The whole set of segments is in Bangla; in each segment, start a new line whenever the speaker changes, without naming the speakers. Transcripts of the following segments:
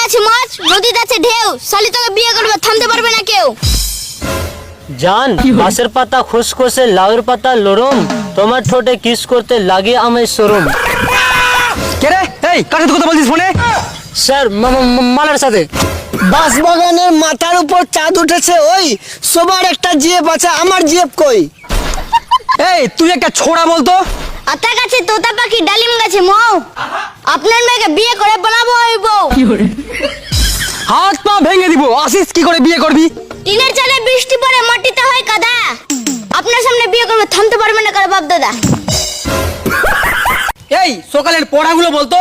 আছে মাছ, নদীতে আছে ঢেউ, শালি তোকে বিয়ে করবে থামতে পারবে না কেউ।
জান বাঁশের পাতা খুসখুসে লাউয়ের পাতা লরম, তোমার ঠোঁটে কিস করতে লাগে আমায় শরম।
কে রে? এই কার সাথে কথা বলছিস ফোনে?
স্যার মালার সাথে।
বাঁশবাগানের মাথার উপর চাঁদ উঠেছে, ওই সবার একটা জিএফ আছে, আমার জিএফ কই?
এই তুই একটা ছোড়া বলতো।
আতা গাছে তোতা পাখি, ডালিম গাছে মৌ, আপনার মেয়েকে বিয়ে করে বানাবো ওই বউ।
হাত পা ভেঙে দিব, আসিস কি করে বিয়ে করবি?
টিনের চালে বৃষ্টি পড়ে মাটিতে হয় কাদা, আপনার সামনে বিয়ে করবে থামতে পারবে না কার বাপ দাদা।
এই সকালের পড়াগুলো বলতো।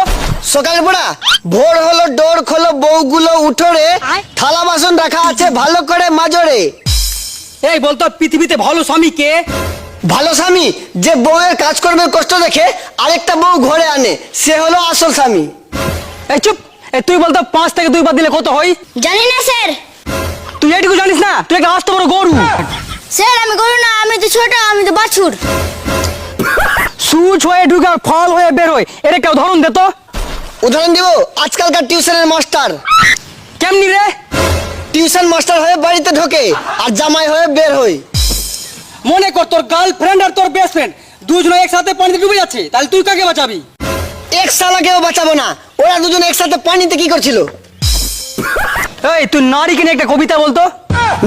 সকালে পড়া, ভোর হলো ডোর খোলো বউগুলো উঠোরে, থালা বাসন রাখা আছে ভালো করে মাজরে।
এই বলতো পৃথিবীতে ভালো স্বামী কে?
ভালো স্বামী যে বউয়ের কাজ করবে কষ্ট দেখে আরেকটা বউ ঘরে আনে, সে হলো আসল স্বামী।
এই চুপ। এই তুই বলতো 5 থেকে 2 বাদ দিলে কত হয়?
জানি না স্যার।
তুই এইটুকু জানিস না? তুই একটা আস্ত বড় গরু।
স্যার আমি গরু না, আমি তো ছোট, আমি তো বাছুর।
সুচ হয়ে ঢুকে আর ফল হয়ে বের হয়, এর একটা উদাহরণ দে তো।
উদাহরণ দিব, আজকালকার টিউশনের মাস্টার।
কেমনি রে?
টিউশন মাস্টার হয়ে বাড়িতে ঢোকে আর জামাই হয়ে বের হয়।
মনে কর তোর গার্লফ্রেন্ড আর তোর বেস্ট ফ্রেন্ড দুজনে একসাথে পানিতে ডুবে যাচ্ছে, তাহলে তুই কাকে বাঁচাবি?
এক সালাকেও বাঁচাবো না, ওরা দুজন একসাথে পানিতে কি করছিল?
এই তুই নারীকে নিয়ে একটা কবিতা বলতো।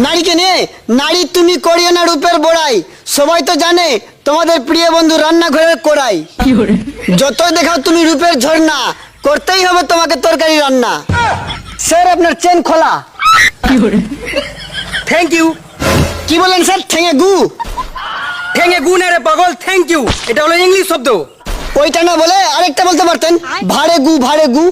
নারীকে নিয়ে, নারী তুমি করিও না রূপের বড়াই, সবাই তো জানে তোমাদের প্রিয় বন্ধু রান্নাঘরের কোড়াই। যতই দেখাও তুমি রূপের ঝর্ণা, করতেই হবে তোমাকে তরকারি রান্না। স্যার আপনার চেন খোলা।
Thank you.
কি বলেন স্যার? ঠেঙে গু?
ঠেঙে গু না রে পাগল, থ্যাংক ইউ এটা হলো ইংলিশ শব্দ।
ওইটা না বলে আরেকটা বলতে পারতেন, ভাড়ে গু ভাড়ে গু।